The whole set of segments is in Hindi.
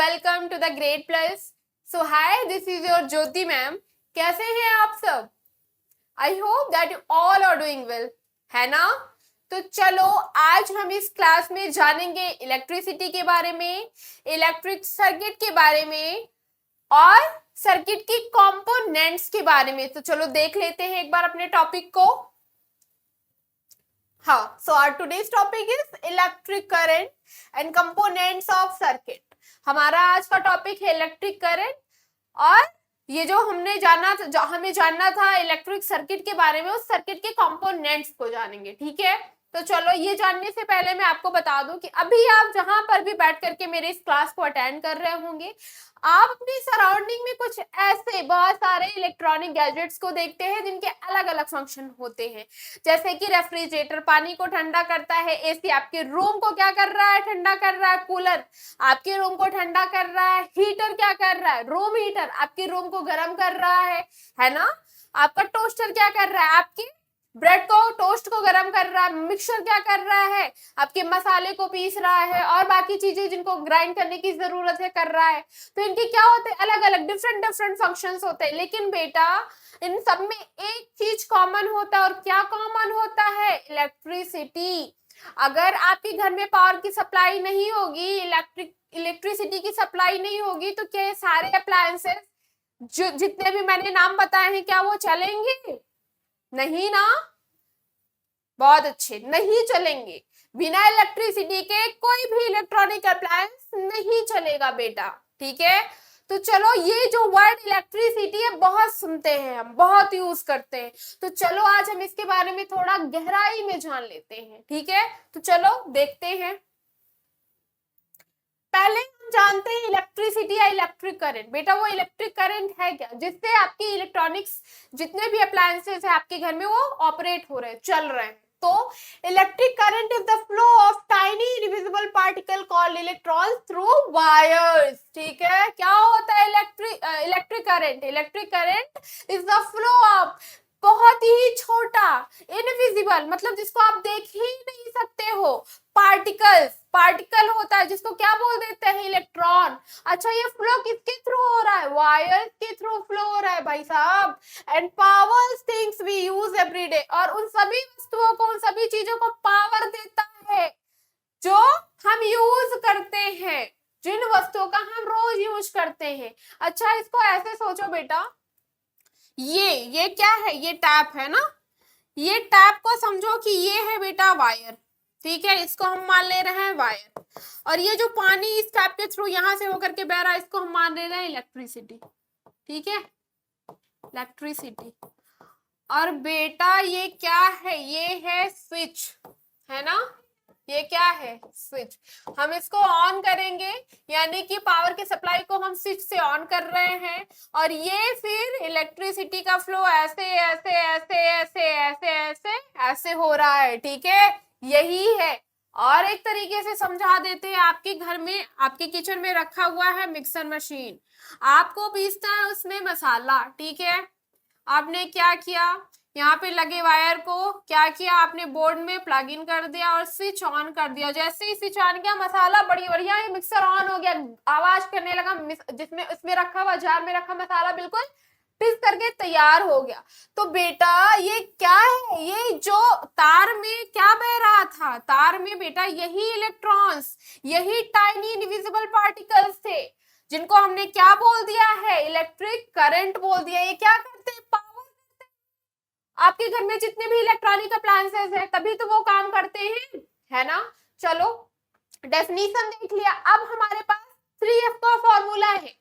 welcome to the Grade Plus. So hi, this is your Jyoti ma'am. कैसे हैं आप सब? I hope that you all are doing well. है ना? तो चलो आज हम इस क्लास में जानेंगे इलेक्ट्रिसिटी के बारे में, इलेक्ट्रिक सर्किट के बारे में और सर्किट की कंपोनेंट्स के बारे में। तो चलो देख लेते हैं एक बार अपने टॉपिक को। हाँ, so our today's topic is electric current and components of circuit. हमारा आज का टॉपिक है इलेक्ट्रिक करंट और ये जो हमें जानना था इलेक्ट्रिक सर्किट के बारे में, उस सर्किट के कंपोनेंट्स को जानेंगे। ठीक है, तो चलो ये जानने से पहले मैं आपको बता दूं कि अभी आप जहां पर भी बैठ करके मेरे इस क्लास को अटेंड कर रहे होंगे, आप अपनी सराउंडिंग में कुछ ऐसे बहुत सारे इलेक्ट्रॉनिक गैजेट्स को देखते हैं जिनके अलग अलग फंक्शन होते हैं। जैसे कि रेफ्रिजरेटर पानी को ठंडा करता है, एसी आपके रूम को क्या कर रहा है, ठंडा कर रहा है, कूलर आपके रूम को ठंडा कर रहा है, हीटर क्या कर रहा है, रूम हीटर आपके रूम को गर्म कर रहा है ना। आपका टोस्टर क्या कर रहा है, आपकी ब्रेड को टोस्ट को गरम कर रहा है, मिक्सर क्या कर रहा है, आपके मसाले को पीस रहा है और बाकी चीजें जिनको ग्राइंड करने की जरूरत है कर रहा है। तो इनके क्या होते हैं, अलग अलग डिफरेंट फंक्शंस होते हैं। लेकिन बेटा इन सब में एक चीज कॉमन होता है, और क्या कॉमन होता है, इलेक्ट्रिसिटी। अगर आपके घर में पावर की सप्लाई नहीं होगी, इलेक्ट्रिसिटी की सप्लाई नहीं होगी, तो क्या सारे अप्लायंसेस जो जितने भी मैंने नाम बताए हैं क्या वो चलेंगे? नहीं ना, बहुत अच्छे, नहीं चलेंगे। बिना इलेक्ट्रिसिटी के कोई भी इलेक्ट्रॉनिक अप्लायंस नहीं चलेगा बेटा। ठीक है, तो चलो ये जो वर्ड इलेक्ट्रिसिटी है बहुत सुनते हैं हम, बहुत यूज करते हैं। तो चलो आज हम इसके बारे में थोड़ा गहराई में जान लेते हैं। ठीक है, तो चलो देखते हैं। पहले हम जानते हैं इलेक्ट्रिसिटी या इलेक्ट्रिक करंट। बेटा वो इलेक्ट्रिक करंट है क्या, जिससे आपकी इलेक्ट्रॉनिक्स जितने भी अप्लायंसेस है आपके घर में वो ऑपरेट हो रहे हैं, चल रहे हैं। तो electric current is the flow of tiny invisible particle called electrons through wires. ठीक है, क्या होता है electric current? Electric current is the flow of बहुत ही छोटा, इनविजिबल मतलब जिसको आप देख ही नहीं सकते हो, पार्टिकल होता है जिसको क्या बोल देते हैं, इलेक्ट्रॉन। अच्छा, ये फ्लो किसके थ्रू हो रहा है? वायर्स के थ्रू फ्लो हो रहा है भाई साहब। And power things we use every day, और उन सभी वस्तुओं को, उन सभी चीजों को पावर देता है जो हम यूज करते हैं, जिन वस्तुओं का हम रोज यूज करते हैं। अच्छा, इसको ऐसे सोचो बेटा, ये क्या है, ये टैप है ना, ये टैप को समझो कि ये है बेटा वायर। ठीक है, इसको हम मान ले रहे हैं वायर, और ये जो पानी इस टैप के थ्रू यहां से होकर के बह रहा है, इसको हम मान ले रहे हैं इलेक्ट्रिसिटी। ठीक है, इलेक्ट्रिसिटी। और बेटा ये क्या है, ये है स्विच, है ना, ये क्या है, स्विच। हम इसको ऑन करेंगे, यानी कि पावर की सप्लाई को हम स्विच से ऑन कर रहे हैं, और ये फिर इलेक्ट्रिसिटी का फ्लो ऐसे ऐसे ऐसे ऐसे ऐसे ऐसे ऐसे हो रहा है। ठीक है, यही है। और एक तरीके से समझा देते हैं, आपके घर में, आपके किचन में रखा हुआ है मिक्सर मशीन, आपको पीसना है उसमें मसाला। ठीक है, आपने क्या किया, यहाँ पे लगे वायर को क्या किया, आपने बोर्ड में प्लग इन कर दिया और स्विच ऑन कर दिया। जैसे ही स्विच ऑन किया, मसाला बड़ी बढ़िया है, मिक्सर ऑन हो गया, आवाज करने लगा, जिसमें उसमें रखा हुआ जार में रखा मसाला बिल्कुल पीस करके तैयार हो गया। तो बेटा ये क्या है, ये जो तार में क्या बह रहा था, तार में बेटा यही इलेक्ट्रॉन्स, यही टाइनी इनविजिबल पार्टिकल्स थे, जिनको हमने क्या बोल दिया है, इलेक्ट्रिक करंट बोल दिया। ये क्या करते हैं, पावर करते हैं। आपके घर में जितने भी इलेक्ट्रॉनिक अप्लायंसेस हैं तभी तो वो काम करते हैं, है ना। चलो डेफिनेशन देख लिया। अब हमारे पास 3F का फॉर्मूला है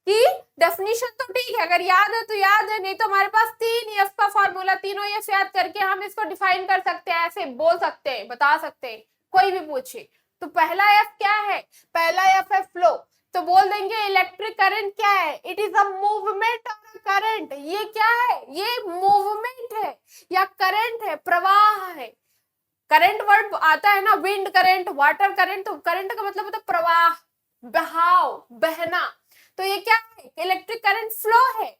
कि डेफिनेशन तो ठीक है, अगर याद है तो याद है, नहीं तो हमारे पास 3F का फॉर्मूला, तीनों F याद करके हम इसको डिफाइन कर सकते हैं, ऐसे बोल सकते हैं, बता सकते हैं, कोई भी पूछे। तो पहला F क्या है, पहला F है फ्लो। तो बोल देंगे इलेक्ट्रिक करंट क्या है, it is a movement of current. ये क्या है, ये मूवमेंट है या करंट है, प्रवाह है। करंट वर्ड आता है ना, विंड करंट, वाटर करंट, तो करंट का मतलब होता है प्रवाह, बहाव, बहना। तो ये क्या है, इलेक्ट्रिक करंट फ्लो है।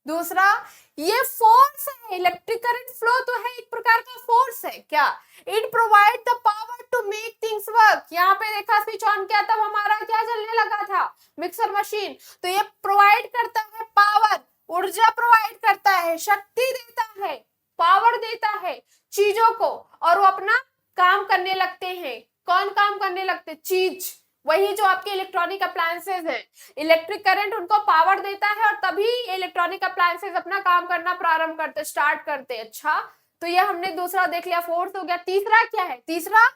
दूसरा, ये फोर्स है, इलेक्ट्रिक करंट फ्लो तो है एक प्रकार का फोर्स है। क्या, it provide the power to make things work. यहाँ पे देखा स्विच ऑन किया तब हमारा क्या चलने लगा था, मिक्सर मशीन। तो ये प्रोवाइड करता है पावर, ऊर्जा प्रोवाइड करता है, शक्ति देता है, पावर देता है चीजों को, और वो अपना काम करने लगते हैं। कौन काम करने लगते? चीज, वही जो आपके इलेक्ट्रॉनिक अप्लायंसेस हैं। इलेक्ट्रिक करंट उनको पावर देता है और तभी इलेक्ट्रॉनिक अप्लायंसेस अपना काम करना प्रारंभ करते, स्टार्ट करते। अच्छा, तो ये हमने दूसरा देख लिया, फोर्थ हो गया। तीसरा क्या है? तीसरा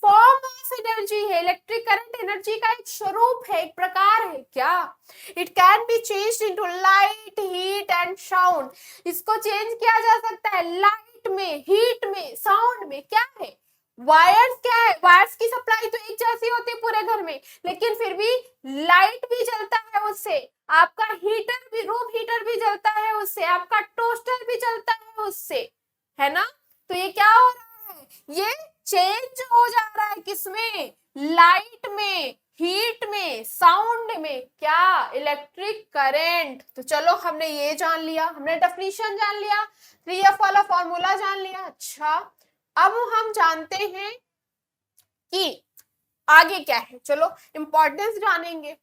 फॉर्म ऑफ एनर्जी है। इलेक्ट्रिक करंट एनर्जी का एक स्वरूप है, एक प्रकार है। क्या? It can be changed into light, heat and sound. इसको चेंज किया जा सकता है लाइट में, हीट में, साउंड में। क्या है? वायर्स क्या है? वायर्स की सप्लाई तो एक जैसी होती है पूरे घर में, लेकिन फिर भी लाइट भी जलता है उससे, आपका हीटर भी, रूम हीटर भी जलता है उससे, आपका टोस्टर भी जलता है उससे, है ना? तो ये क्या हो रहा है? ये चेंज हो जा रहा है किसमें? लाइट में, हीट में, साउंड में। क्या? Electric current. तो चलो हमने ये जान लिया, हमने डेफिनेशन जान लिया, 3F वाला फॉर्मूला जान लिया। अच्छा, अब हम जानते हैं कि आगे क्या है। चलो इंपॉर्टेंस जानेंगे।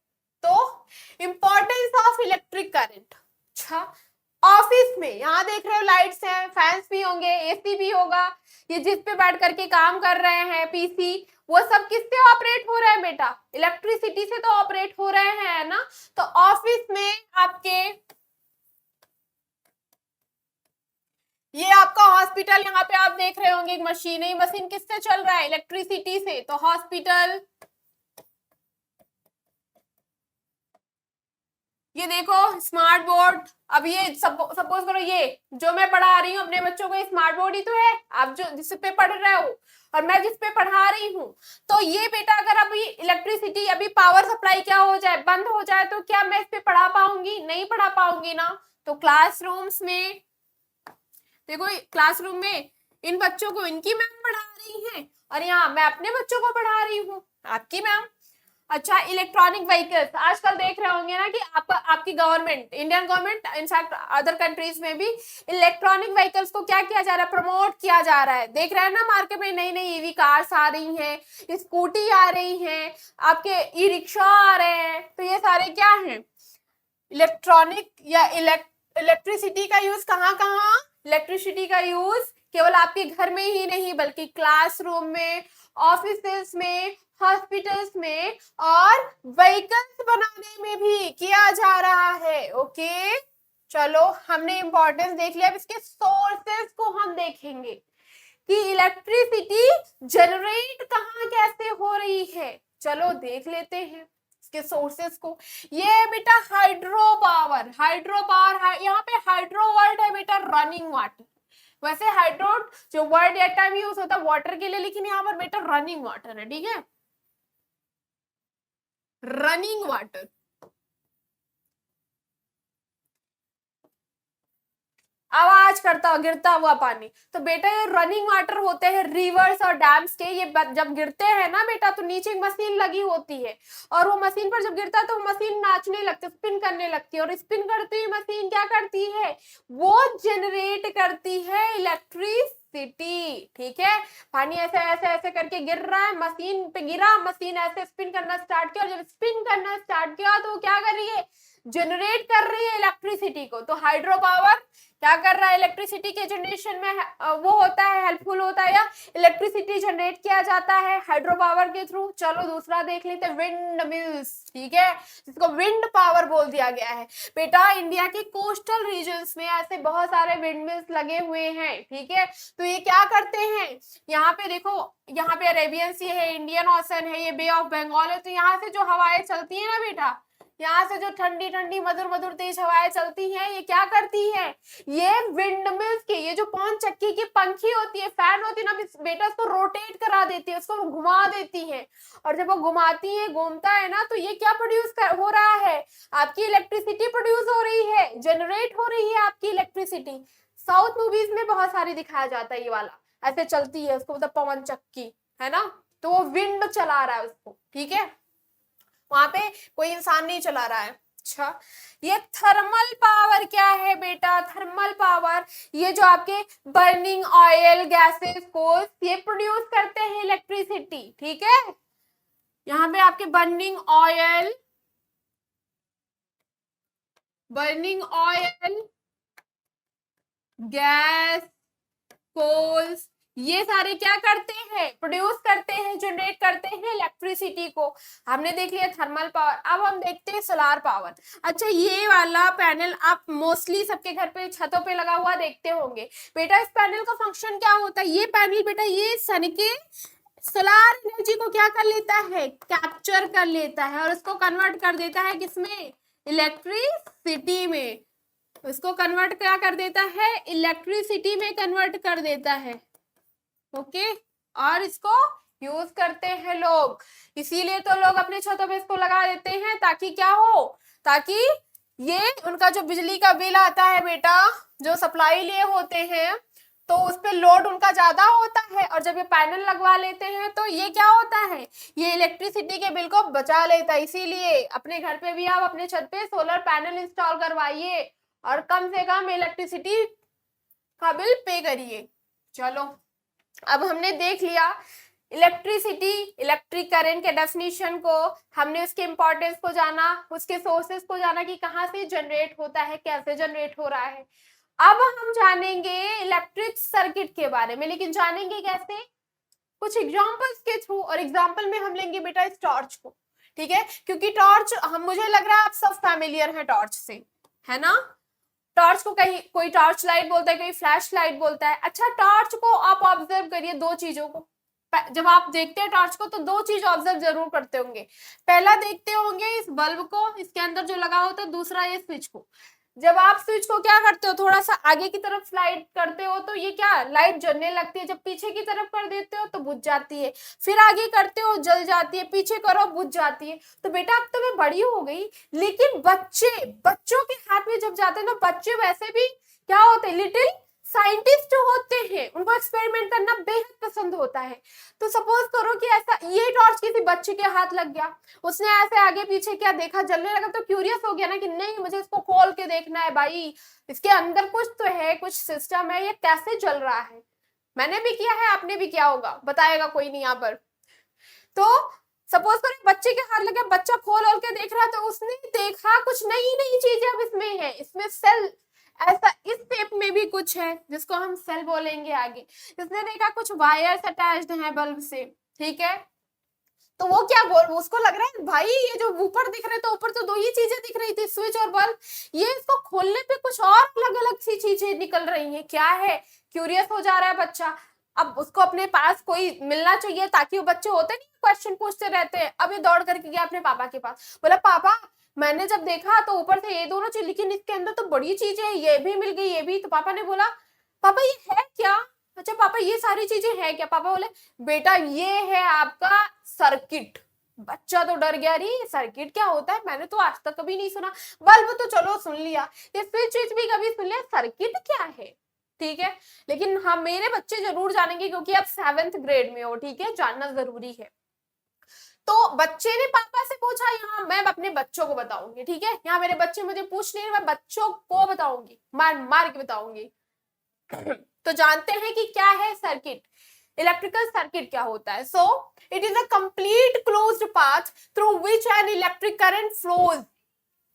तो इंपॉर्टेंस ऑफ इलेक्ट्रिक करंट। अच्छा, ऑफिस में यहाँ देख रहे हो लाइट्स हैं, फैंस भी होंगे, एसी भी होगा, ये जिस पे बैठ करके काम कर रहे हैं, पीसी, वो सब किससे ऑपरेट हो रहा है बेटा? इलेक्ट्रिसिटी से तो ऑपरेट हो रहे हैं, है ना? तो ऑफिस में आपके, ये आपका हॉस्पिटल, यहाँ पे आप देख रहे होंगे एक मशीन है, मशीन किससे चल रहा है? इलेक्ट्रिसिटी से। तो हॉस्पिटल, ये देखो स्मार्ट बोर्ड। अब ये सपोज करो ये जो मैं पढ़ा रही हूँ अपने बच्चों को, स्मार्ट बोर्ड ही तो है, आप जो जिस पे पढ़ रहे हो और मैं जिस पे पढ़ा रही हूँ। तो ये बेटा अगर अभी इलेक्ट्रिसिटी, अभी पावर सप्लाई क्या हो जाए, बंद हो जाए, तो क्या मैं इस पे पढ़ा पाऊंगी? नहीं पढ़ा पाऊंगी ना। तो क्लासरूम्स में देखो, क्लासरूम में इन बच्चों को इनकी मैम पढ़ा रही है, और यहाँ मैं अपने बच्चों को पढ़ा रही हूँ, आपकी मैम। अच्छा, इलेक्ट्रॉनिक व्हीकल्स आजकल देख रहे होंगे ना कि आपकी government, Indian government, in fact other countries में भी इलेक्ट्रॉनिक व्हीकल्स को क्या किया जा रहा है? प्रमोट किया जा रहा है। देख रहे हैं ना मार्केट में नई नई ईवी कार्स आ रही हैं, स्कूटी आ रही हैं, आपके ई रिक्शा आ रहे हैं। तो ये सारे क्या हैं? इलेक्ट्रॉनिक या इलेक्ट्रिसिटी का यूज कहाँ कहाँ? इलेक्ट्रिसिटी का यूज केवल आपके घर में ही नहीं, बल्कि क्लासरूम में, ऑफिसेस में, हॉस्पिटल्स में और व्हीकल्स बनाने में भी किया जा रहा है। ओके, चलो हमने इंपॉर्टेंस देख लिया। अब इसके सोर्सेस को हम देखेंगे कि इलेक्ट्रिसिटी जनरेट कहाँ कैसे हो रही है। चलो देख लेते हैं इसके सोर्सेस को। ये बेटा हाइड्रो पावर, यहाँ पे हाइड्रो वर्ड है बेटा रनिंग वाटर। वैसे हाइड्रो जो वर्ड एक टाइम यूज होता है वाटर के लिए, लेकिन यहाँ पर बेटा रनिंग वाटर है। ठीक है, रनिंग वाटर। आवाज करता हुआ गिरता हुआ पानी। तो बेटा ये रनिंग वाटर होते हैं रिवर्स और डैम्स के। ये जब गिरते हैं ना बेटा, तो नीचे एक मशीन लगी होती है, और वो मशीन पर जब गिरता है तो मशीन नाचने लगती है, स्पिन करने लगती है, और स्पिन करती हुई मशीन क्या करती है? वो जनरेट करती है इलेक्ट्रिसिटी। ठीक है, पानी ऐसे ऐसे ऐसे करके गिर रहा है, मशीन पे गिरा, मशीन ऐसे स्पिन करना स्टार्ट किया, और जब स्पिन करना स्टार्ट किया तो वो क्या कर रही है? जनरेट कर रही है इलेक्ट्रिसिटी को। तो हाइड्रो पावर क्या कर रहा है? इलेक्ट्रिसिटी के जनरेशन में वो होता है, हेल्पफुल होता है, या इलेक्ट्रिसिटी जनरेट किया जाता है हाइड्रो पावर के थ्रू। चलो दूसरा देख लेते हैं, विंड मिल्स। ठीक है, जिसको विंड पावर बोल दिया गया है। बेटा इंडिया के कोस्टल रीजन्स में ऐसे बहुत सारे विंड मिल्स लगे हुए हैं। ठीक है, तो ये क्या करते हैं? यहाँ पे देखो, यहाँ पे अरेबियन सी है, इंडियन ओशन है, ये बे ऑफ बंगाल है। तो यहाँ से जो हवाएं चलती है ना बेटा, यहाँ से जो ठंडी ठंडी मधुर मधुर तेज हवाएं चलती हैं, ये क्या करती है? ये विंड मिल्स की, ये जो पवन चक्की की पंखी होती है, फैन होती है ना बेटा, उसको रोटेट करा देती है, उसको घुमा देती है, और जब वो घुमाती है, घूमता है ना, तो ये क्या प्रोड्यूस हो रहा है? आपकी इलेक्ट्रिसिटी प्रोड्यूस हो रही है, जनरेट हो रही है आपकी इलेक्ट्रिसिटी। साउथ मूवीज में बहुत सारी दिखाया जाता है ये वाला, ऐसे चलती है उसको, मतलब पवन चक्की, है ना? तो वो विंड चला रहा है उसको। ठीक है, वहां पे कोई इंसान नहीं चला रहा है। अच्छा, ये थर्मल पावर क्या है बेटा? थर्मल पावर ये जो आपके बर्निंग ऑयल गैसेस को ये प्रोड्यूस करते हैं इलेक्ट्रिसिटी, ठीक है। यहाँ पे आपके बर्निंग ऑयल गैस कोल्स ये सारे क्या करते हैं? प्रोड्यूस करते हैं, जनरेट करते हैं इलेक्ट्रिसिटी को। हमने देख लिया थर्मल पावर। अब हम देखते हैं सोलार पावर। अच्छा, ये वाला पैनल आप मोस्टली सबके घर पे छतों पे लगा हुआ देखते होंगे बेटा। इस पैनल का फंक्शन क्या होता है? ये पैनल बेटा ये सन के सोलार एनर्जी को क्या कर लेता है? कैप्चर कर लेता है और उसको कन्वर्ट कर देता है किसमें? इलेक्ट्रिसिटी में। उसको कन्वर्ट क्या कर देता है? इलेक्ट्रिसिटी में कन्वर्ट कर देता है। ओके, और इसको यूज करते हैं लोग। इसीलिए तो लोग अपने छतों पे इसको लगा देते हैं, ताकि क्या हो? ताकि ये उनका जो बिजली का बिल आता है बेटा, जो सप्लाई लिए होते हैं, तो उस पे लोड उनका ज्यादा होता है, और जब ये पैनल लगवा लेते हैं तो ये क्या होता है? ये इलेक्ट्रिसिटी के बिल को बचा लेता है। इसीलिए अपने घर पे भी आप अपने छत पे सोलर पैनल इंस्टॉल करवाइए और कम से कम इलेक्ट्रिसिटी का बिल पे करिए। चलो, अब हमने देख लिया इलेक्ट्रिसिटी, इलेक्ट्रिक करंट के डेफिनेशन को, हमने उसके इंपॉर्टेंस को जाना, उसके सोर्सेस को जाना कि कहाँ से जनरेट होता है, कैसे जनरेट हो रहा है। अब हम जानेंगे इलेक्ट्रिक सर्किट के बारे में, लेकिन जानेंगे कैसे? कुछ एग्जांपल्स के थ्रू। और एग्जांपल में हम लेंगे बेटा इस टॉर्च को, ठीक है, क्योंकि टॉर्च हम मुझे लग रहा है आप सब फैमिलियर हैं टॉर्च से, है ना। टॉर्च को कहीं कोई टॉर्च लाइट बोलता है, कोई फ्लैश लाइट बोलता है। अच्छा, टॉर्च को आप ऑब्जर्व करिए दो चीजों को। जब आप देखते हैं टॉर्च को तो दो चीज ऑब्जर्व जरूर करते होंगे। पहला देखते होंगे इस बल्ब को, इसके अंदर जो लगा होता है, दूसरा ये स्विच को। जब आप स्विच को क्या करते हो, थोड़ा सा आगे की तरफ स्लाइड करते हो तो ये क्या लाइट जलने लगती है। जब पीछे की तरफ कर देते हो तो बुझ जाती है, फिर आगे करते हो जल जाती है, पीछे करो बुझ जाती है। तो बेटा अब तो मैं बड़ी हो गई, लेकिन बच्चों के हाथ में जब जाते हैं तो बच्चे वैसे भी क्या होते हैं? लिटिल साइंटिस्ट होते हैं, उनको एक्सपेरिमेंट करना बेहद पसंद होता है। तो सपोज करो कि ऐसा ये टॉर्च किसी बच्चे के हाथ लग गया, उसने ऐसे आगे पीछे क्या देखा, जलने लगा, तो क्यूरियस हो गया ना कि नहीं मुझे इसको खोल के देखना है भाई, इसके अंदर कुछ तो है, कुछ सिस्टम है, ये कैसे जल रहा है। मैंने भी किया है, आपने भी किया होगा, बताएगा कोई नहीं यहाँ पर। तो सपोज करो बच्चे के हाथ लगा, बच्चा खोल के देख रहा, तो उसने देखा कुछ नई नई चीजें अब इसमें है, इसमें सेल ऐसा इस शेप में भी कुछ है जिसको हम सेल बोलेंगे आगे। इसने देखा कुछ वायर्स अटैच्ड हैं बल्ब से, ठीक है। तो वो क्या बोल, उसको लग रहा है भाई ये जो ऊपर दिख रहे, तो ऊपर तो दो ही चीजें दिख रही थी, स्विच और बल्ब, ये इसको खोलने पे कुछ और अलग अलग सी चीजें निकल रही हैं, क्या है? क्यूरियस हो जा रहा है बच्चा। अब उसको अपने पास कोई मिलना चाहिए, ताकि वो बच्चे होते नहीं क्वेश्चन पूछते रहते हैं। अब ये दौड़ करके गया अपने पापा के पास, बोला पापा मैंने जब देखा तो ऊपर से ये दोनों चीज, लेकिन इसके अंदर तो बड़ी चीजें है, ये भी मिल गई, ये भी। तो पापा ने बोला पापा ये है क्या? अच्छा पापा ये सारी चीजें है क्या? पापा बोले बेटा ये है आपका सर्किट। बच्चा तो डर गया, अरे सर्किट क्या होता है, मैंने तो आज तक कभी नहीं सुना। बल्ब तो चलो सुन लिया, ये स्विच भी कभी सुन लिया, सर्किट क्या है? ठीक है, लेकिन हाँ मेरे बच्चे जरूर जानेंगे क्योंकि आप 7th ग्रेड में हो, ठीक है, जानना जरूरी है। तो बच्चे ने पापा से पूछा, यहाँ मैं अपने बच्चों को बताऊंगी, ठीक है, यहाँ मेरे बच्चे मुझे पूछ नहीं, मैं बच्चों को बताऊंगी, मार मार के बताऊंगी। तो जानते हैं कि क्या है सर्किट, इलेक्ट्रिकल सर्किट क्या होता है। So it is a complete closed path through which an electric current flows.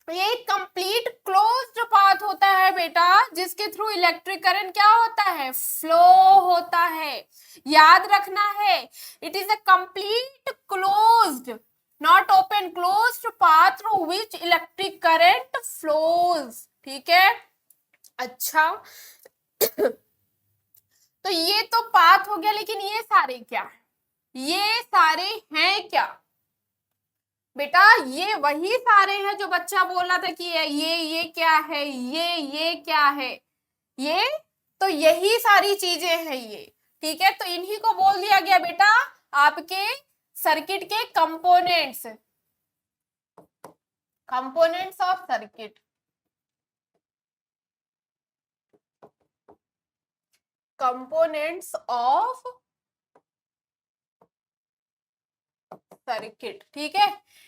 ये कंप्लीट क्लोज्ड पाथ होता है बेटा, जिसके थ्रू इलेक्ट्रिक करंट क्या होता है? फ्लो होता है। याद रखना है, it is a complete closed, not open, closed path through which electric current flows, ठीक है। अच्छा तो ये तो पाथ हो गया, लेकिन ये सारे क्या है? ये सारे हैं क्या बेटा? ये वही सारे हैं जो बच्चा बोल रहा था कि ये क्या है, ये क्या है, ये तो यही सारी चीजें हैं ये, ठीक है। तो इन्हीं को बोल दिया गया बेटा आपके सर्किट के components, components of circuit, components of circuit, ठीक है।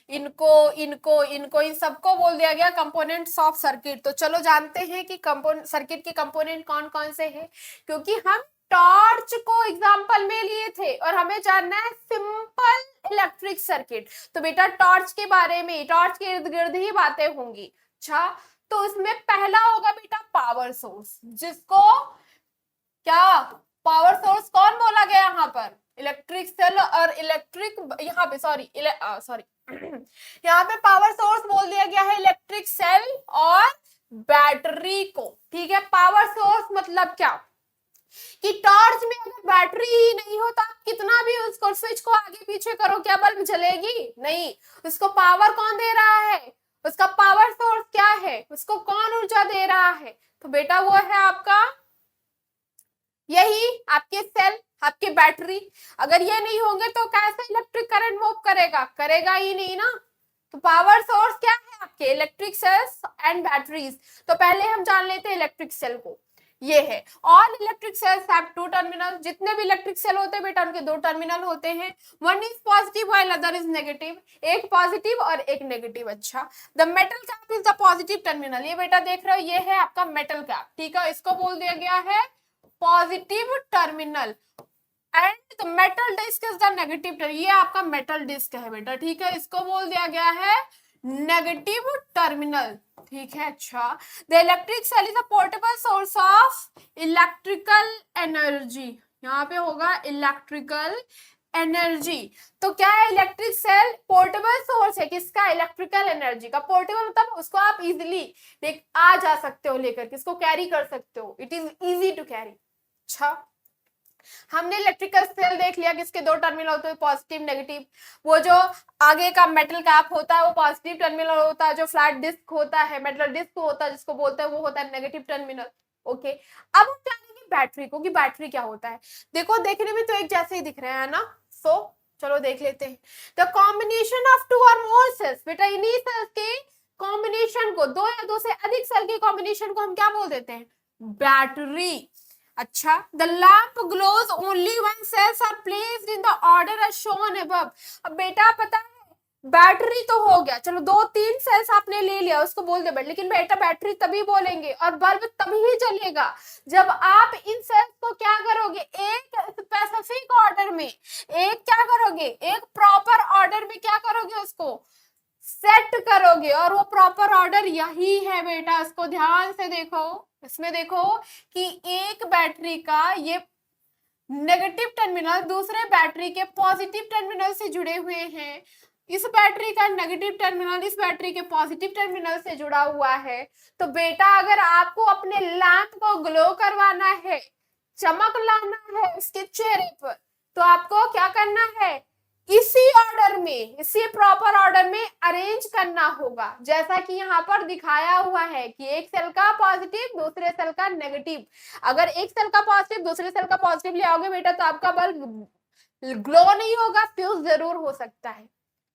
इनको इनको इनको इन सबको बोल दिया गया कंपोनेंट्स ऑफ सर्किट। तो चलो जानते हैं कि कंपोनेंट सर्किट के कंपोनेंट कौन कौन से हैं, क्योंकि हम टॉर्च को एग्जांपल में लिए थे और हमें जानना है सिंपल इलेक्ट्रिक सर्किट। तो बेटा टॉर्च के बारे में, टॉर्च के इर्द गिर्द ही बातें होंगी। अच्छा, तो इसमें पहला होगा बेटा पावर सोर्स, जिसको क्या पावर सोर्स कौन बोला गया यहाँ पर, इलेक्ट्रिक सेल और इलेक्ट्रिक, यहाँ पे सॉरी यहाँ पे पावर सोर्स बोल दिया गया है इलेक्ट्रिक सेल और बैटरी को, ठीक है। पावर सोर्स मतलब क्या कि टॉर्च में अगर बैटरी ही नहीं हो तो आप कितना भी उसको स्विच को आगे पीछे करो, क्या बल्ब जलेगी नहीं। उसको पावर कौन दे रहा है, उसका पावर सोर्स क्या है, उसको कौन ऊर्जा दे रहा है, तो बेटा वो है आपका यही आपके सेल, आपके बैटरी। अगर ये नहीं होंगे तो कैसे इलेक्ट्रिक करंट मूव करेगा, करेगा ही नहीं ना। तो पावर सोर्स क्या है आपके इलेक्ट्रिक सेल्स एंड बैटरीज। तो पहले हम जान लेते हैं इलेक्ट्रिक सेल को, ये है all electric cells have two terminal. जितने भी इलेक्ट्रिक सेल होते हैं बेटा उनके दो टर्मिनल होते हैं, one is positive while other is negative, एक पॉजिटिव और एक नेगेटिव। अच्छा, the metal cap is the positive terminal, ये बेटा देख रहे हो ये है आपका मेटल कैप, ठीक है। इसको बोल दिया गया है positive terminal and the metal disc is the negative terminal, ये आपका मेटल डिस्क है बेटा, ठीक है। इसको बोल दिया गया है नेगेटिव टर्मिनल, ठीक है। अच्छा, the electric cell is a portable source of electrical energy, यहाँ पे होगा इलेक्ट्रिकल एनर्जी। तो क्या है इलेक्ट्रिक सेल पोर्टेबल सोर्स है किसका, इलेक्ट्रिकल एनर्जी का। पोर्टेबल मतलब उसको आप इजिली आ जा सकते हो लेकर, किसको कैरी कर सकते हो, it is easy to carry. अच्छा, हमने इलेक्ट्रिकल सेल देख लिया किसके दो टर्मिनल होते हैं, पॉजिटिव नेगेटिव। वो जो आगे का मेटल कैप होता है वो पॉजिटिव टर्मिनल होता है, जो फ्लैट डिस्क होता है मेटल डिस्क होता है जिसको बोलते हैं वो होता है नेगेटिव टर्मिनल। ओके, अब हम जानेंगे बैटरी को कि बैटरी क्या होता है। देखो देखने में तो एक जैसे ही दिख रहे हैं ना, सो चलो देख लेते हैं। द कॉम्बिनेशन ऑफ टू और मोर सेल्स, बेटा इन्हीं सेल्स के कॉम्बिनेशन को, दो या दो से अधिक सेल के कॉम्बिनेशन को हम क्या बोल देते हैं, बैटरी। अच्छा, the lamp glows only when cells are placed in the order as shown above. अब बेटा पता है बैटरी तो हो गया, चलो दो तीन सेल्स आपने ले लिया उसको बोल दे, लेकिन बेटा बैटरी तभी बोलेंगे और बल्ब तभी ही जलेगा जब आप इन सेल्स को क्या करोगे, एक स्पेसिफिक ऑर्डर में, एक क्या करोगे, एक प्रॉपर ऑर्डर में क्या करोगे, उसको सेट करोगे। और वो प्रॉपर ऑर्डर यही है बेटा, इसको ध्यान से देखो। इसमें देखो कि एक बैटरी का ये नेगेटिव टर्मिनल दूसरे बैटरी के पॉजिटिव टर्मिनल से जुड़े हुए हैं, इस बैटरी का नेगेटिव टर्मिनल इस बैटरी के पॉजिटिव टर्मिनल से जुड़ा हुआ है। तो बेटा अगर आपको अपने लैंप को ग्लो करवाना है, चमक लाना है उसके चेहरे पर, तो आपको क्या करना है, इसी ऑर्डर में, इसी प्रॉपर ऑर्डर में अरेंज करना होगा, जैसा कि यहाँ पर दिखाया हुआ है कि एक सेल का पॉजिटिव दूसरे सेल का नेगेटिव। अगर एक सेल का पॉजिटिव दूसरे सेल का पॉजिटिव ले आओगे बेटा तो आपका बल्ब ग्लो नहीं होगा, फ्यूज जरूर हो सकता है,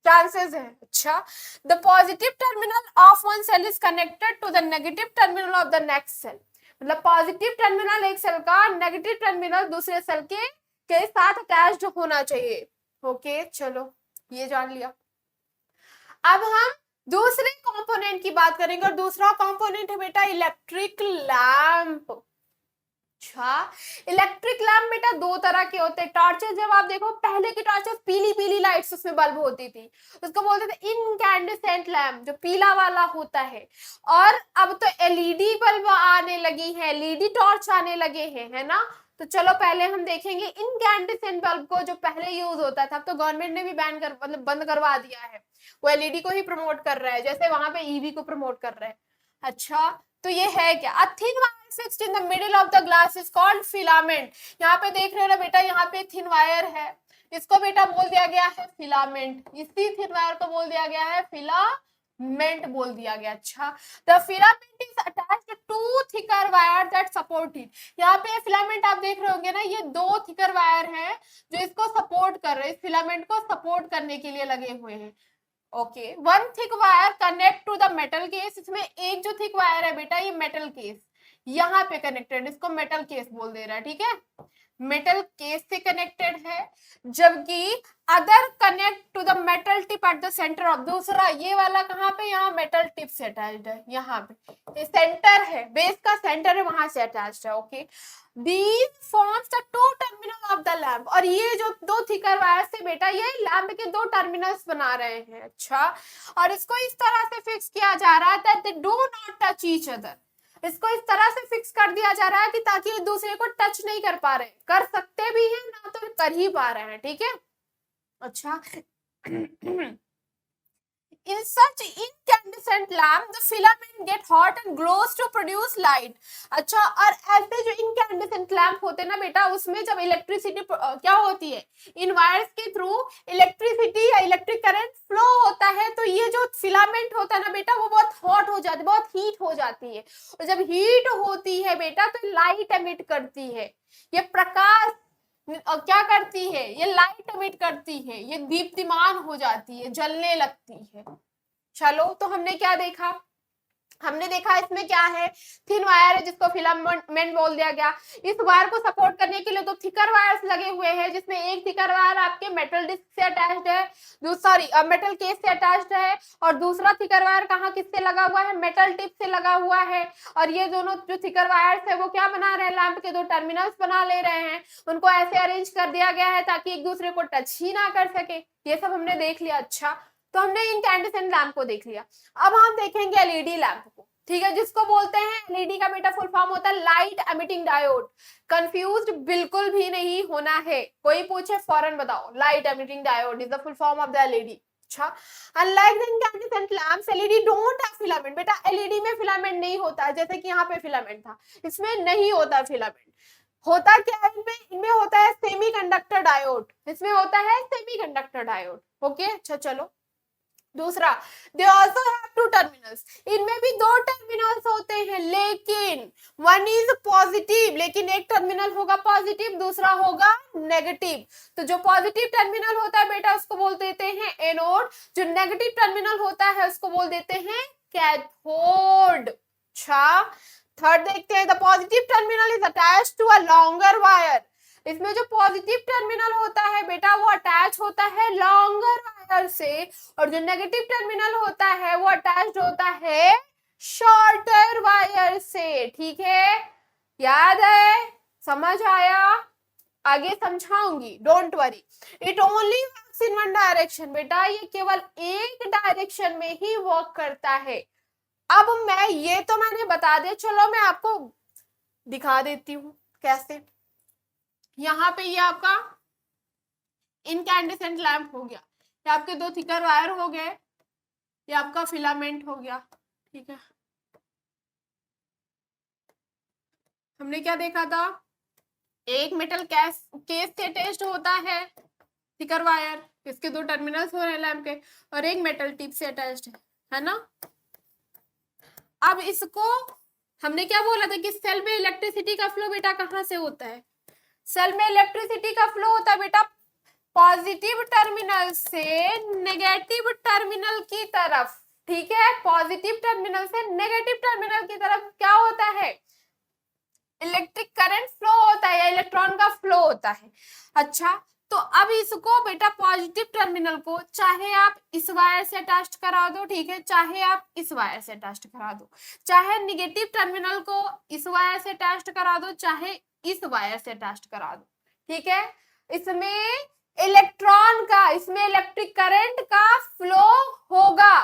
चांसेस है। अच्छा, the positive terminal of one cell is connected to the negative terminal of the next cell, मतलब पॉजिटिव टर्मिनल एक सेल का नेगेटिव टर्मिनल दूसरे सेल के साथ अटैच्ड होना चाहिए। ओके, चलो ये जान लिया। अब हम दूसरे कंपोनेंट की बात करेंगे और दूसरा कंपोनेंट है बेटा इलेक्ट्रिक लैंप। अच्छा, इलेक्ट्रिक लैंप बेटा दो तरह के होते हैं। टॉर्चेस जब आप देखो, पहले की टॉर्चेस पीली पीली लाइट्स उसमें बल्ब होती थी, उसको बोलते थे इनकैंडेसेंट लैंप, जो पीला वाला होता है। और अब तो एलईडी बल्ब आने लगी है, एलईडी टॉर्च आने लगे हैं, है ना। तो चलो पहले हम देखेंगे इनकैंडेसेंट बल्ब को, जो पहले यूज होता था, अब तो गवर्नमेंट ने भी बैन कर मतलब बंद करवा दिया है, वो एलईडी को ही प्रमोट कर रहा है, जैसे वहां पे ईवी को प्रमोट कर रहा है। अच्छा, तो ये है क्या, a thin wire fixed in the middle of the glass is called filament. यहाँ पे देख रहे हो ना बेटा, यहाँ पे थिन वायर है, इसको बेटा बोल दिया गया है फिलामेंट, इसी थिन वायर को बोल दिया गया है फिलामेंट बोल दिया गया। अच्छा, the filament is attached to thicker wire that support it. यहाँ पे फिलामेंट आप देख रहे होंगे ना, ये दो थिकर वायर है जो इसको सपोर्ट कर रहे हैं, इस फिलामेंट को सपोर्ट करने के लिए लगे हुए हैं। Okay, one thick wire connect to the metal case, इसमें एक जो थिक वायर है बेटा ये मेटल केस यहाँ पे कनेक्टेड, इसको मेटल केस बोल दे रहा है, ठीक है, मेटल केस से कनेक्टेड है। है, जबकि other connect to the metal tip at the centre of. दूसरा ये वाला कहाँ पे, यहाँ मेटल टिप से अटैच्ड है, यहाँ पे सेंटर है, बेस का सेंटर है, वहां से अटैच्ड है। Okay, these forms the two terminal of the lamp. और ये जो दो थिकर वायर से बेटा ये लैम्प के दो टर्मिनल्स बना रहे हैं। अच्छा, और इसको इस तरह से फिक्स किया जा रहा है that they do not touch each other. इसको इस तरह से फिक्स कर दिया जा रहा है कि ताकि एक दूसरे को टच नहीं कर पा रहे, कर सकते भी हैं ना तो कर ही पा रहे हैं। ठीक है, अच्छा in such incandescent lamp the filament get hot and glows to produce light। अच्छा, और ऐसे जो incandescent lamp होते हैं ना बेटा, उसमें जब इलेक्ट्रिसिटी क्या होती है, इन वायर्स के थ्रू इलेक्ट्रिसिटी या इलेक्ट्रिक करंट फ्लो होता है, तो ये जो फिलामेंट होता है ना बेटा वो बहुत हॉट हो जाती है, बहुत हीट हो जाती है। और जब हीट होती है बेटा तो लाइट एमिट करती है, ये प्रकाश क्या करती है, ये लाइट एमिट करती है, ये दीप्तिमान हो जाती है, जलने लगती है। चलो, तो हमने क्या देखा, हमने देखा इसमें क्या है, थिन वायर है जिसको फिलामेंट बोल दिया गया। इस वायर को सपोर्ट करने के लिए दो थिकर वायर्स लगे हुए हैं, जिसमें एक थिकर वायर आपके मेटल डिस्क से अटैच्ड है, सॉरी मेटल केस से अटैच्ड है, और दूसरा थिकर वायर कहाँ किससे लगा हुआ है, मेटल टिप से लगा हुआ है। और ये दोनों जो थिकर वायर्स है वो क्या बना रहे हैं, लैंप के दो टर्मिनल्स बना ले रहे हैं। उनको ऐसे अरेंज कर दिया गया है ताकि एक दूसरे को टच ही ना कर सके। ये सब हमने देख लिया। अच्छा, तो हमने इनकैंडेसेंट लैंप को देख लिया। अब हम देखेंगे एलईडी लैंप को, ठीक है, जिसको बोलते हैं एलईडी का बेटा फुल फॉर्म होता है लाइट एमिटिंग डायोड। कंफ्यूज्ड बिल्कुल भी नहीं होना है, कोई पूछे फौरन बताओ, light emitting diode is the full form of the LED. अच्छा, unlike the incandescent lamps LED don't have filament. बेटा एलईडी में फिलामेंट नहीं होता है, जैसे कि यहाँ पे फिलामेंट था, इसमें नहीं होता फिलामेंट। होता क्या है इनमें, इनमें होता है सेमीकंडक्टर डायोड, इसमें होता है सेमीकंडक्टर डायोड। ओके, अच्छा चलो, दूसरा they also have two terminals, इनमें भी दो टर्मिनल्स होते हैं, लेकिन वन इज पॉजिटिव, लेकिन एक टर्मिनल होगा पॉजिटिव, दूसरा होगा नेगेटिव। तो जो पॉजिटिव टर्मिनल होता है बेटा उसको बोल देते हैं एनोड, जो नेगेटिव टर्मिनल होता है उसको बोल देते हैं कैथोड। अच्छा, थर्ड देखते हैं, the positive terminal is attached to a longer wire. इसमें जो पॉजिटिव टर्मिनल होता है बेटा वो अटैच होता है लॉन्गर वायर से, और जो नेगेटिव टर्मिनल होता है वो अटैच्ड होता है शॉर्टर वायर से। ठीक है, याद है, समझ आया, आगे समझाऊंगी, don't worry. It only works in one direction, बेटा ये केवल एक डायरेक्शन में ही वर्क करता है। अब मैं ये तो मैंने बता दिया, चलो मैं आपको दिखा देती हूँ कैसे। यहाँ पे ये आपका इनकैंडेसेंट लैंप हो गया, ये आपके दो थिकर वायर हो गए, ये आपका फिलामेंट हो गया। ठीक है, हमने क्या देखा था, एक मेटल केस से अटैच्ड होता है थिकर वायर, इसके दो टर्मिनल्स हो रहे हैं लैंप के, और एक मेटल टिप से अटैच्ड है ना। अब इसको हमने क्या बोला था कि सेल में इलेक्ट्रिसिटी का फ्लो बेटा कहाँ से होता है, सेल में इलेक्ट्रिसिटी का फ्लो होता है बेटा पॉजिटिव टर्मिनल से नेगेटिव टर्मिनल की तरफ। ठीक है, पॉजिटिव टर्मिनल से नेगेटिव टर्मिनल की तरफ क्या होता है, इलेक्ट्रिक करंट फ्लो होता है या इलेक्ट्रॉन का फ्लो होता है। अच्छा, तो अब इसको बेटा पॉजिटिव टर्मिनल को चाहे आप इस वायर से अटैच करा दो, ठीक है, चाहे आप इस वायर से अटैच करा दो, चाहे निगेटिव टर्मिनल को इस वायर से अटैच करा दो, चाहे इस वायर से अटैच करा दो। ठीक है, इसमें इलेक्ट्रॉन का, इसमें इलेक्ट्रिक करंट का फ्लो होगा,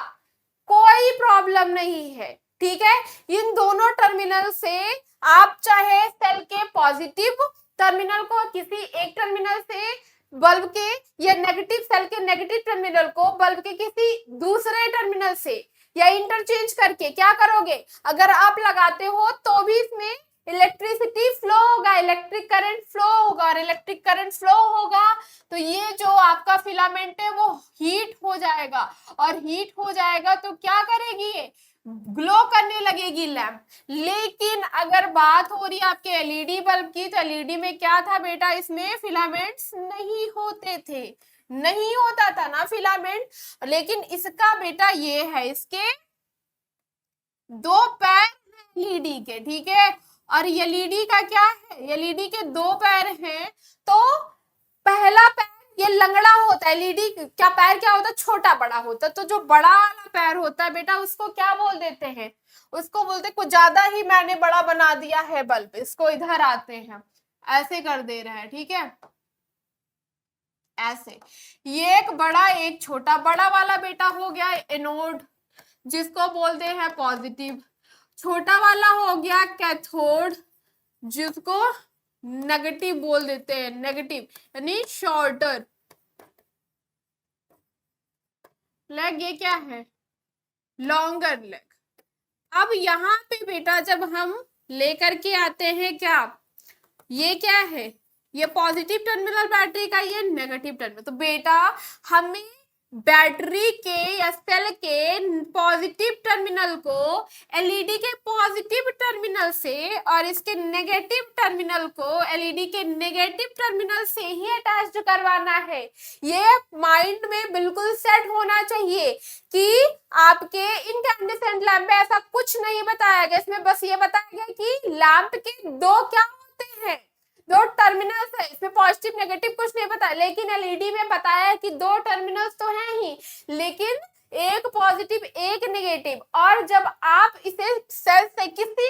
कोई प्रॉब्लम नहीं है। ठीक है, इन दोनों टर्मिनल से आप चाहे सेल के पॉजिटिव टर्मिनल को किसी एक टर्मिनल से बल्ब के, या नेगेटिव सेल के नेगेटिव टर्मिनल को बल्ब के किसी दूसरे टर्मिनल से, या इंटरचेंज करके क्या करोगे, अगर आप लगाते हो तो भी इसमें इलेक्ट्रिसिटी फ्लो होगा, इलेक्ट्रिक करंट फ्लो होगा, और इलेक्ट्रिक करंट फ्लो होगा तो ये जो आपका फिलामेंट है वो हीट हो जाएगा, और हीट हो जाएगा तो क्या करेगी, ये ग्लो करने लगेगी लैंप। लेकिन अगर बात हो रही है आपके एलईडी बल्ब की, तो एलईडी में क्या था बेटा, इसमें फिलामेंट्स नहीं होते थे, नहीं होता था ना फिलामेंट। लेकिन इसका बेटा ये है, इसके दो पैर एलईडी के, ठीक है, और एलईडी का क्या है, एलईडी के दो पैर हैं, तो पहला होता है एलईडी क्या पैर क्या होता है, छोटा बड़ा होता है। तो जो बड़ा वाला पैर होता है बेटा उसको क्या बोल देते हैं, उसको बोलते हैं कुछ ज्यादा ही मैंने बड़ा बना दिया है बल्ब, इसको इधर आते हैं ऐसे कर दे रहे हैं, ठीक है ऐसे। ये एक बड़ा एक छोटा, बड़ा वाला बेटा हो गया एनोड जिसको बोलते हैं पॉजिटिव, छोटा वाला हो गया कैथोड जिसको नेगेटिव बोल देते हैं, नेगेटिव यानी शॉर्टर लेग, ये क्या है लॉन्गर लेग। अब यहाँ पे बेटा जब हम लेकर के आते हैं क्या, ये क्या है, ये पॉजिटिव टर्मिनल बैटरी का, ये नेगेटिव टर्मिनल। तो बेटा हमें बैटरी के या सेल के पॉजिटिव टर्मिनल को एलईडी के पॉजिटिव टर्मिनल से और इसके नेगेटिव टर्मिनल को एलईडी के नेगेटिव टर्मिनल से ही अटैच करवाना है। ये माइंड में बिल्कुल सेट होना चाहिए कि आपके इनकैंडेसेंट लैंप में ऐसा कुछ नहीं बताया गया, इसमें बस ये बताया गया कि लैंप के दो क्या होते हैं, दो टर्मिनल्स है, इसमें पॉजिटिव नेगेटिव कुछ नहीं बताया। लेकिन एलईडी में बताया है कि दो टर्मिनल्स तो हैं ही, लेकिन एक पॉजिटिव एक नेगेटिव। और जब आप इसे सेल से किसी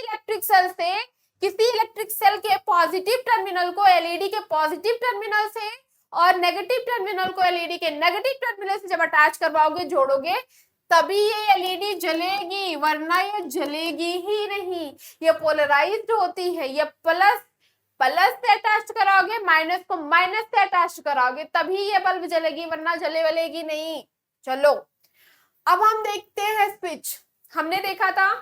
इलेक्ट्रिक सेल के पॉजिटिव टर्मिनल को एलईडी के पॉजिटिव टर्मिनल से और नेगेटिव टर्मिनल को एलईडी के नेगेटिव टर्मिनल से जब अटैच करवाओगे, जोड़ोगे, तभी ये एलईडी जलेगी, वरना ये जलेगी ही नहीं। ये पोलराइज्ड होती है, ये प्लस से अटैच कराओगे, माइनस को माइनस से अटैच कराओगे, तभी ये बल्ब जलेगी, वरना जलेगी नहीं। चलो अब हम देखते हैं स्विच। हमने देखा था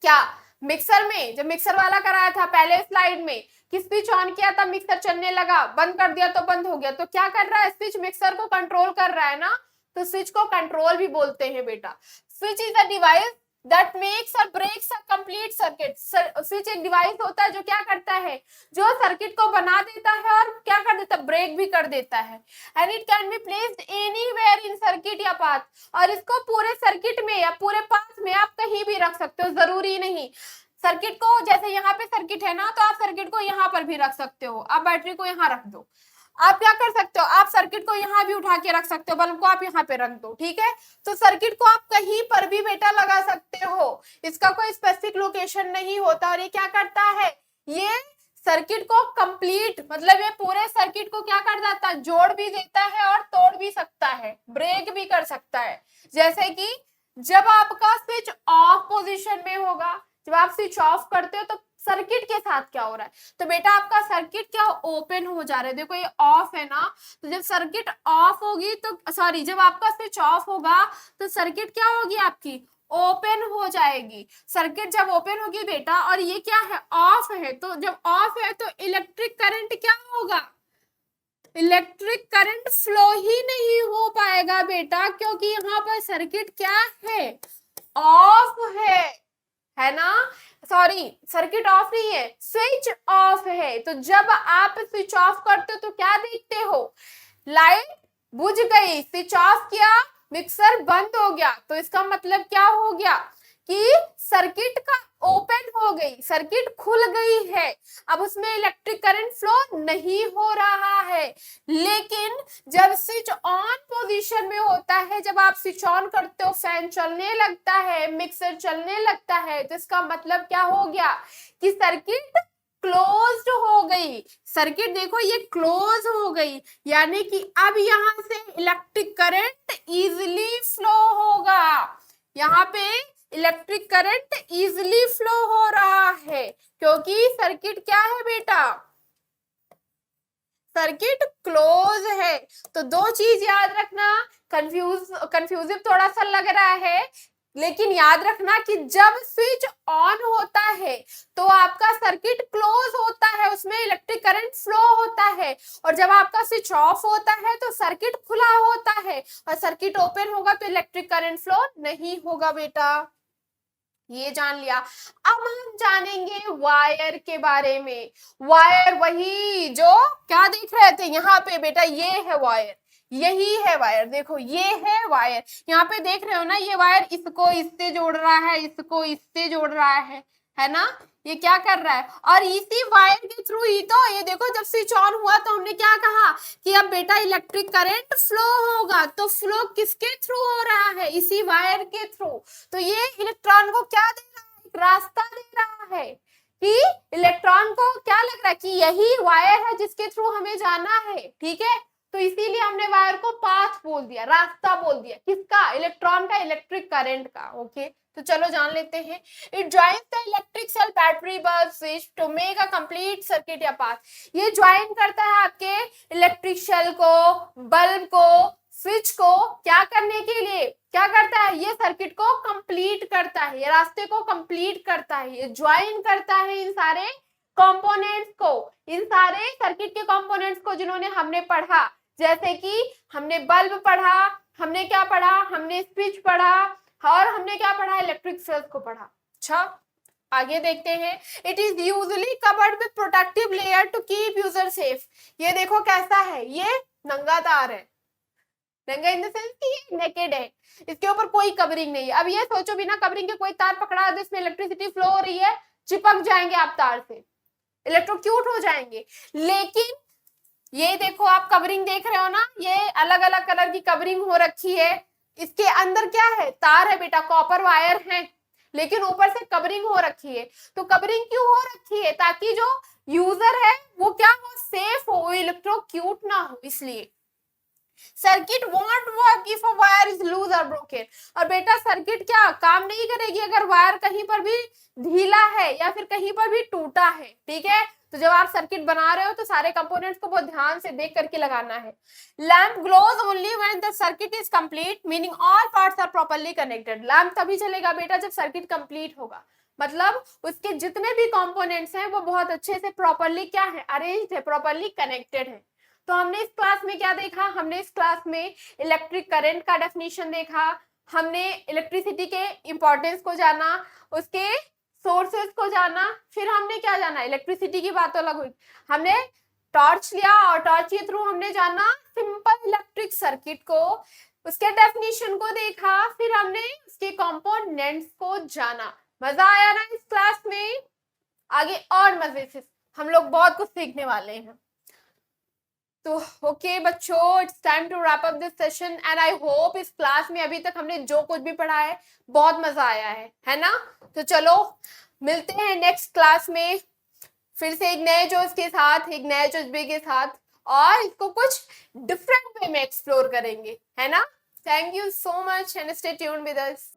क्या मिक्सर में, जब मिक्सर वाला कराया था पहले स्लाइड में कि स्विच ऑन किया था मिक्सर चलने लगा, बंद कर दिया तो बंद हो गया। तो क्या कर रहा है स्विच, मिक्सर को कंट्रोल कर रहा है ना, तो स्विच को कंट्रोल भी बोलते हैं बेटा। Switch is a device that makes or breaks a complete circuit। Switch एक डिवाइस होता है जो क्या करता है, जो सर्किट को बना देता है और क्या कर देता है, ब्रेक भी कर देता है। And it can be placed anywhere in circuit या पाथ, और इसको पूरे सर्किट में या पूरे पाथ में आप कहीं भी रख सकते हो, जरूरी नहीं सर्किट को, जैसे यहाँ पे सर्किट है ना, तो आप सर्किट को यहाँ पर भी रख सकते हो। आप बैटरी को यहाँ रख दो, आप क्या कर सकते हो, आप सर्किट को यहाँ भी उठा के रख सकते हो, बल्ब को आप यहाँ पे रख दो, ठीक है। तो सर्किट को आप कहीं पर भी बेटा लगा सकते हो, इसका कोई स्पेसिफिक लोकेशन नहीं होता। और ये क्या करता है, ये सर्किट को कंप्लीट, मतलब ये पूरे सर्किट को क्या कर जाता है, जोड़ भी देता है और तोड़ भी सकता है, ब्रेक भी कर सकता है। जैसे कि जब आपका स्विच ऑफ पोजिशन में होगा, जब आप स्विच ऑफ करते हो तो सर्किट के साथ क्या हो रहा है, तो बेटा आपका सर्किट क्या ओपन हो जा रहा है। देखो ये ऑफ है ना, तो जब सर्किट ऑफ होगी तो सॉरी, जब आपका स्विच ऑफ होगा तो सर्किट क्या होगी आपकी ओपन हो जाएगी। सर्किट जब ओपन होगी बेटा, और ये क्या है ऑफ है, तो जब ऑफ है तो इलेक्ट्रिक करंट क्या होगा, इलेक्ट्रिक करंट फ्लो ही नहीं हो पाएगा बेटा, क्योंकि यहाँ पर सर्किट क्या है ऑफ है ना, सॉरी सर्किट ऑफ नहीं है, स्विच ऑफ है। तो जब आप स्विच ऑफ करते हो तो क्या देखते हो, लाइट बुझ गई, स्विच ऑफ किया मिक्सर बंद हो गया, तो इसका मतलब क्या हो गया कि सर्किट का ओपन हो गई, सर्किट खुल गई है, अब उसमें इलेक्ट्रिक करंट फ्लो नहीं हो रहा है। लेकिन जब स्विच ऑन पोजीशन में होता है, जब आप स्विच ऑन करते हो फैन चलने लगता है, मिक्सर चलने लगता है, तो इसका मतलब क्या हो गया कि सर्किट क्लोज्ड हो गई। सर्किट देखो ये क्लोज हो गई, यानी कि अब यहां से इलेक्ट्रिक करंट इजीली फ्लो होगा, यहाँ पे इलेक्ट्रिक करंट इजीली फ्लो हो रहा है, क्योंकि सर्किट क्या है बेटा, सर्किट क्लोज है। तो दो चीज याद रखना, कंफ्यूजिव थोड़ा सा लग रहा है, लेकिन याद रखना कि जब स्विच ऑन होता है तो आपका सर्किट क्लोज होता है, उसमें इलेक्ट्रिक करंट फ्लो होता है, और जब आपका स्विच ऑफ होता है तो सर्किट खुला होता है, और सर्किट ओपन होगा तो इलेक्ट्रिक करंट फ्लो नहीं होगा बेटा, ये जान लिया। अब हम जानेंगे वायर के बारे में। वायर वही जो क्या देख रहे थे यहाँ पे बेटा, ये है वायर, यही है वायर, देखो ये है वायर, यहाँ पे देख रहे हो ना, ये वायर इसको इससे जोड़ रहा है, इसको इससे जोड़ रहा है है ना, ये क्या कर रहा है, और इसी वायर के थ्रू ही तो ये देखो जब स्विच ऑन हुआ तो हमने क्या कहा कि अब बेटा इलेक्ट्रिक करंट फ्लो होगा, तो फ्लो किसके थ्रू हो रहा है, इसी वायर के थ्रू। तो ये इलेक्ट्रॉन को क्या दे रहा है, एक रास्ता दे रहा है कि इलेक्ट्रॉन को क्या लग रहा है कि यही वायर है जिसके थ्रू हमें जाना है, ठीक है। तो इसीलिए हमने वायर को पाथ बोल दिया, रास्ता बोल दिया, किसका, इलेक्ट्रॉन का, इलेक्ट्रिक करंट का। ओके, तो चलो जान लेते हैं। It joins the electric cell battery bulb switch to make a complete circuit या पाथ। ये ज्वाइन करता है आपके इलेक्ट्रिक सेल को, बल्ब को, स्विच को, क्या करने के लिए, क्या करता है, ये सर्किट को कंप्लीट करता है, ये रास्ते को कंप्लीट करता है, ये ज्वाइन करता है इन सारे कंपोनेंट्स को, इन सारे सर्किट के कंपोनेंट्स को जिन्होंने हमने पढ़ा, जैसे कि हमने बल्ब पढ़ा, हमने क्या पढ़ा, हमने स्विच पढ़ा, और हमने क्या पढ़ा, इलेक्ट्रिक सेल्स को पढ़ा। अच्छा, आगे देखते हैं। It is usually covered with protective layer to keep user safe. ये देखो कैसा है, ये नंगा तार है, नंगा इन द सेंस कि ये नेकेड है, इसके ऊपर कोई कवरिंग नहीं है। अब ये सोचो बिना कवरिंग के कोई तार पकड़ा है, इसमें इलेक्ट्रिसिटी फ्लो हो रही है, चिपक जाएंगे आप तार से, इलेक्ट्रोक्यूट हो जाएंगे। लेकिन ये देखो आप कवरिंग देख रहे हो ना, ये अलग अलग कलर की कवरिंग हो रखी है, इसके अंदर क्या है, तार है बेटा, कॉपर वायर है, लेकिन ऊपर से कवरिंग हो रखी है। तो कवरिंग क्यों हो रखी है, ताकि जो यूजर है वो क्या हो, सेफ हो, इलेक्ट्रोक्यूट ना हो, इसलिए। Circuit won't work if a wire is loose और ब्रोकन। और बेटा सर्किट क्या काम नहीं करेगी अगर वायर कहीं पर भी ढीला है या फिर कहीं पर भी टूटा है, ठीक है। तो जब आप सर्किट बना रहे हो तो सारे कंपोनेंट्स को बहुत ध्यान से देख करके लगाना है। Lamp glows only when the circuit is complete meaning all parts are properly connected. Lamp तभी चलेगा बेटा जब सर्किट कंप्लीट होगा, मतलब उसके जितने भी कंपोनेंट्स हैं वो बहुत अच्छे से प्रॉपर्ली क्या है, अरेंज्ड है, प्रॉपर्ली कनेक्टेड है। तो हमने इस क्लास में क्या देखा, हमने इस क्लास में इलेक्ट्रिक करंट का डेफिनेशन देखा, हमने इलेक्ट्रिसिटी के इंपॉर्टेंस को जाना, उसके सोर्सेस को जाना, फिर हमने क्या जाना, इलेक्ट्रिसिटी की बात अलग हुई, हमने टॉर्च लिया और टॉर्च के थ्रू हमने जाना सिंपल इलेक्ट्रिक सर्किट को, उसके डेफिनेशन को देखा, फिर हमने उसके कंपोनेंट्स को जाना। मजा आया ना इस क्लास में, आगे और मजे से हम लोग बहुत कुछ सीखने वाले हैं। तो ओके बच्चों, it's time to wrap up this session and I hope इस क्लास में अभी तक हमने जो कुछ भी पढ़ा है बहुत मजा आया है ना। तो चलो मिलते हैं नेक्स्ट क्लास में फिर से एक नए जोश के साथ, एक नए जज्बे के साथ, और इसको कुछ डिफरेंट वे में एक्सप्लोर करेंगे, है ना। Thank you so much and stay tuned with us.